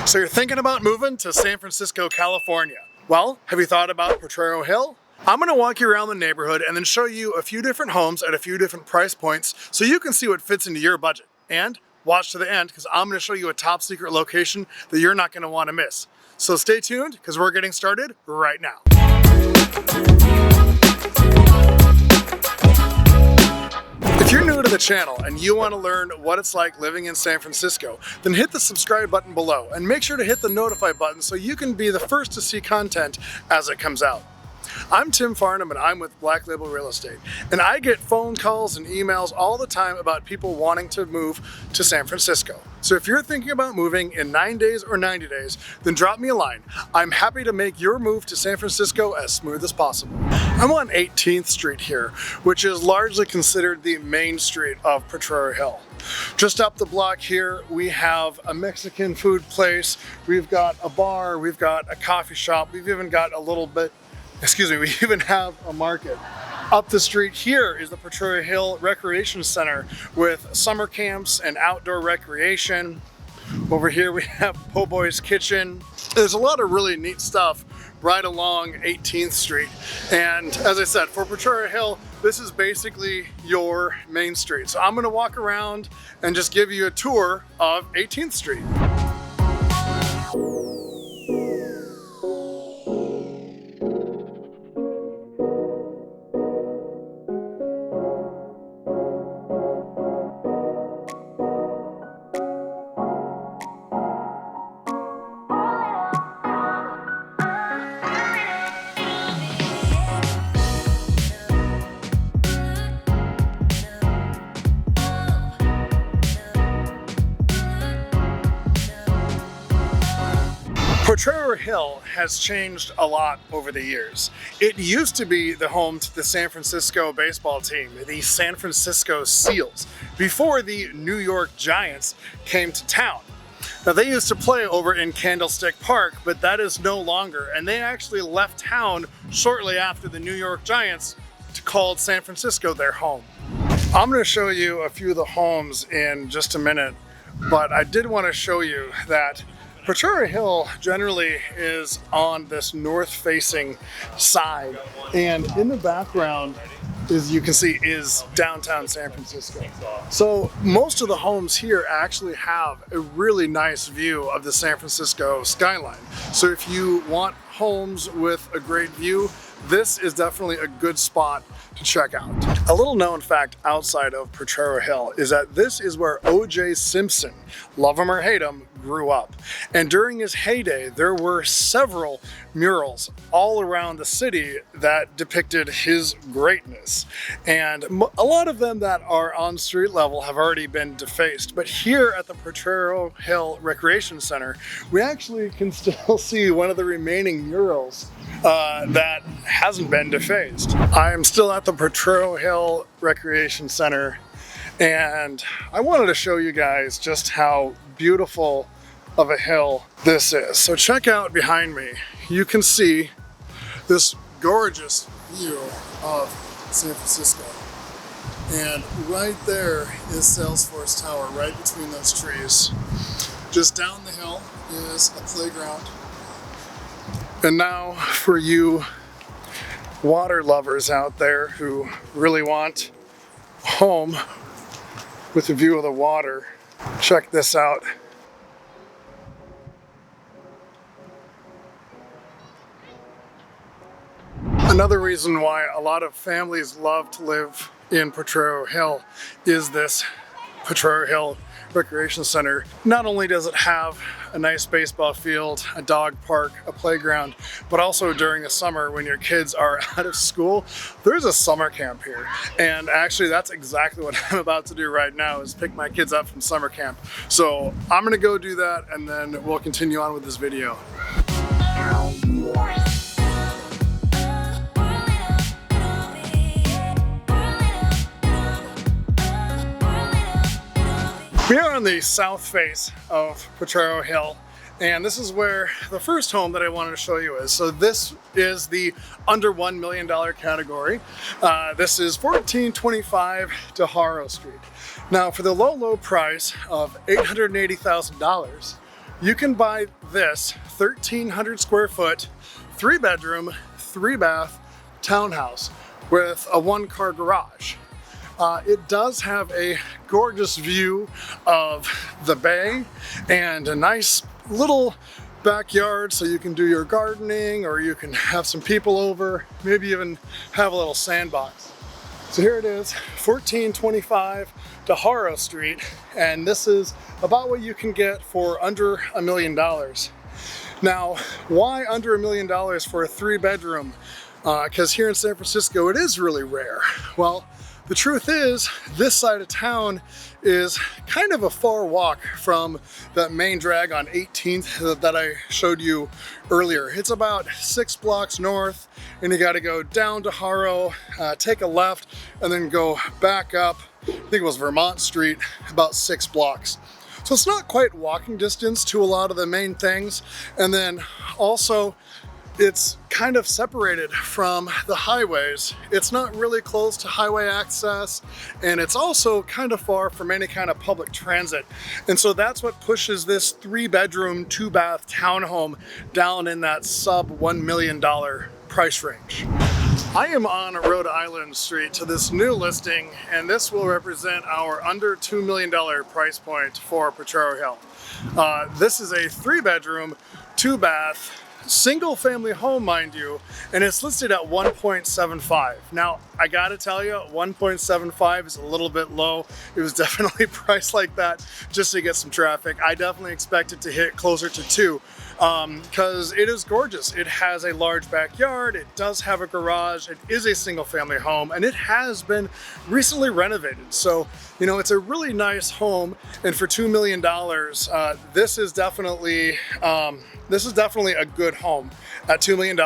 So you're thinking about moving to San Francisco, California. Well, have you thought about Potrero Hill? I'm going to walk you around the neighborhood and then show you a few different homes at a few different price points so you can see what fits into your budget. And watch to the end because I'm going to show you a top secret location that you're not going to want to miss. So stay tuned because we're getting started right now. If you're new to the channel and you want to learn what it's like living in San Francisco, then hit the subscribe button below and make sure to hit the notify button so you can be the first to see content as it comes out. I'm Tim Farnham and I'm with Black Label Real Estate, and I get phone calls and emails all the time about people wanting to move to San Francisco. So if you're thinking about moving in 9 days or 90 days, then drop me a line. I'm happy to make your move to San Francisco as smooth as possible. I'm on 18th Street here, which is largely considered the main street of Potrero Hill. Just up the block here, we have a Mexican food place, we've got a bar, we've got a coffee shop, we've even got we even have a market. Up the street here is the Potrero Hill Recreation Center with summer camps and outdoor recreation. Over here we have Po' Boy's Kitchen. There's a lot of really neat stuff right along 18th Street. And as I said, for Potrero Hill, this is basically your main street. So I'm gonna walk around and just give you a tour of 18th Street. Potrero Hill has changed a lot over the years. It used to be the home to the San Francisco baseball team, the San Francisco Seals, before the New York Giants came to town. Now they used to play over in Candlestick Park, but that is no longer, and they actually left town shortly after the New York Giants called San Francisco their home. I'm going to show you a few of the homes in just a minute, but I did want to show you that Potrero Hill generally is on this north-facing side, and in the background, as you can see, is downtown San Francisco. So most of the homes here actually have a really nice view of the San Francisco skyline. So if you want homes with a great view, this is definitely a good spot to check out. A little known fact outside of Potrero Hill is that this is where O.J. Simpson, love him or hate him, grew up. And during his heyday, there were several murals all around the city that depicted his greatness. And a lot of them that are on street level have already been defaced. But here at the Potrero Hill Recreation Center, we actually can still see one of the remaining murals that hasn't been defaced. I am still at the Potrero Hill Recreation Center, and I wanted to show you guys just how beautiful of a hill this is. So check out behind me. You can see this gorgeous view of San Francisco. And right there is Salesforce Tower, right between those trees. Just down the hill is a playground. And now for you water lovers out there who really want a home with a view of the water, check this out. Another reason why a lot of families love to live in Potrero Hill is this Potrero Hill Recreation Center. Not only does it have a nice baseball field, a dog park, a playground, but also during the summer when your kids are out of school, there's a summer camp here. And actually that's exactly what I'm about to do right now, is pick my kids up from summer camp. So I'm gonna go do that and then we'll continue on with this video. We are on the south face of Potrero Hill, and this is where the first home that I wanted to show you is. So this is the under $1 million category. This is 1425 DeHaro Street. Now for the low price of $880,000, you can buy this 1,300 square foot, 3-bedroom, 3-bath townhouse with a 1-car garage. It does have a gorgeous view of the bay and a nice little backyard so you can do your gardening, or you can have some people over, maybe even have a little sandbox. So here it is, 1425 DeHaro Street, and this is about what you can get for under $1 million. Now, why under $1 million for a 3-bedroom? Because here in San Francisco, it is really rare. Well, the truth is, this side of town is kind of a far walk from that main drag on 18th that I showed you earlier. It's about 6 blocks north, and you gotta go down to Haro, take a left, and then go back up, I think it was Vermont Street, about 6 blocks. So it's not quite walking distance to a lot of the main things. And then also, it's kind of separated from the highways. It's not really close to highway access, and it's also kind of far from any kind of public transit. And so that's what pushes this 3-bedroom, 2-bath townhome down in that sub $1 million price range. I am on Rhode Island Street to this new listing, and this will represent our under $2 million price point for Potrero Hill. This is a 3-bedroom, 2-bath, single family home, mind you, and it's listed at 1.75. Now, I gotta tell you, 1.75 is a little bit low. It was definitely priced like that just to get some traffic. I definitely expect it to hit closer to 2 because it is gorgeous. It has a large backyard, it does have a garage, it is a single family home, and it has been recently renovated. So, you know, it's a really nice home, and for $2 million, this is definitely a good home at $2 million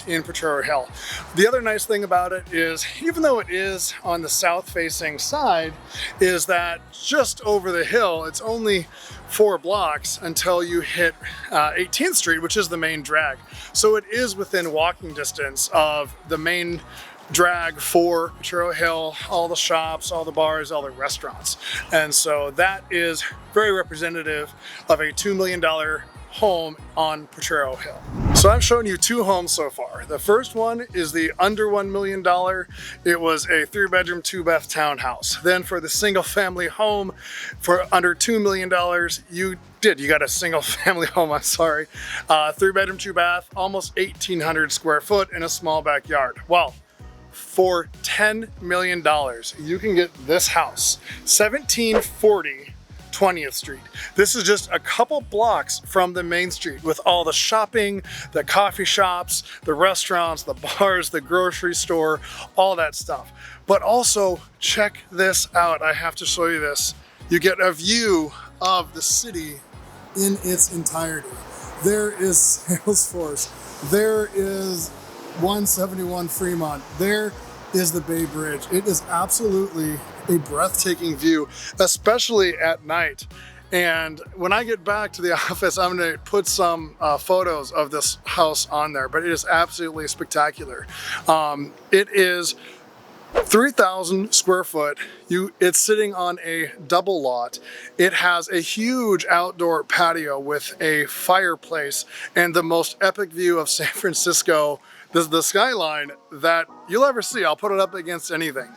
in Potrero Hill. The other nice thing about it is, even though it is on the south-facing side, is that just over the hill, it's only 4 blocks until you hit 18th Street, which is the main drag. So it is within walking distance of the main drag for Potrero Hill, all the shops, all the bars, all the restaurants. And so that is very representative of a $2 million home on Potrero Hill. So I've shown you 2 homes so far. The first one is the under $1 million. It was a 3-bedroom, 2-bath townhouse. Then for the single family home for under $2 million, you got a single family home, I'm sorry. 3-bedroom, 2-bath, almost 1,800 square foot in a small backyard. Well, for $10 million, you can get this house, 1740 20th Street. This is just a couple blocks from the main street with all the shopping, the coffee shops, the restaurants, the bars, the grocery store, all that stuff. But also, check this out. I have to show you this. You get a view of the city in its entirety. There is Salesforce. There is 171 Fremont. There is the Bay Bridge. It is absolutely a breathtaking view, especially at night. And when I get back to the office, I'm gonna put some photos of this house on there, but it is absolutely spectacular. It is 3,000 square foot. It's sitting on a double lot. It has a huge outdoor patio with a fireplace and the most epic view of San Francisco, the skyline, that you'll ever see. I'll put it up against anything.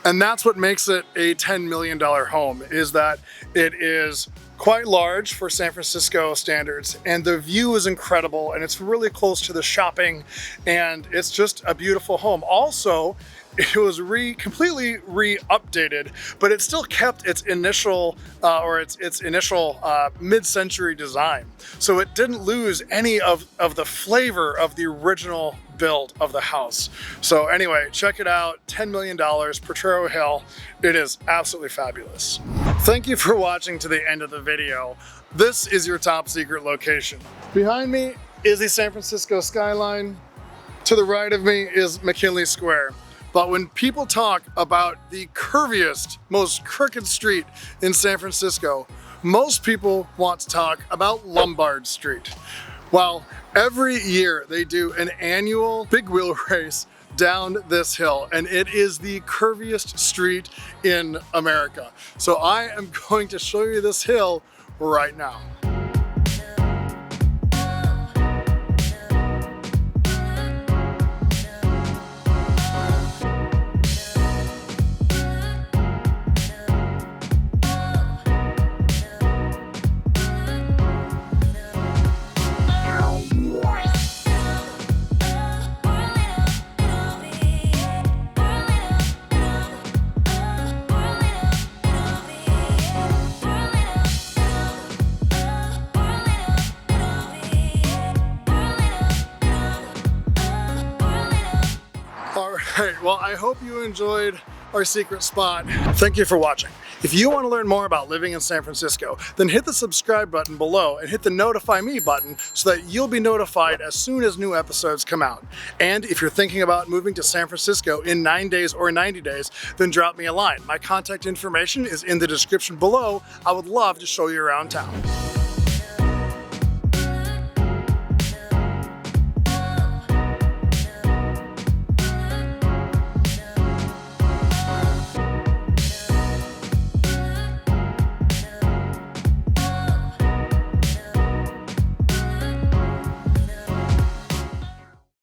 And that's what makes it a $10 million home, is that it is quite large for San Francisco standards, and the view is incredible, and it's really close to the shopping, and it's just a beautiful home. Also, it was completely re-updated, but it still kept its initial mid-century design. So it didn't lose any of the flavor of the original build of the house. So anyway, check it out, $10 million, Potrero Hill. It is absolutely fabulous. Thank you for watching to the end of the video. This is your top secret location. Behind me is the San Francisco skyline. To the right of me is McKinley Square. But when people talk about the curviest, most crooked street in San Francisco, most people want to talk about Lombard Street. Well, every year they do an annual big wheel race down this hill, and it is the curviest street in America. So I am going to show you this hill right now. right, well, I hope you enjoyed our secret spot. Thank you for watching. If you want to learn more about living in San Francisco, then hit the subscribe button below and hit the notify me button so that you'll be notified as soon as new episodes come out. And if you're thinking about moving to San Francisco in 9 days or 90 days, then drop me a line. My contact information is in the description below. I would love to show you around town.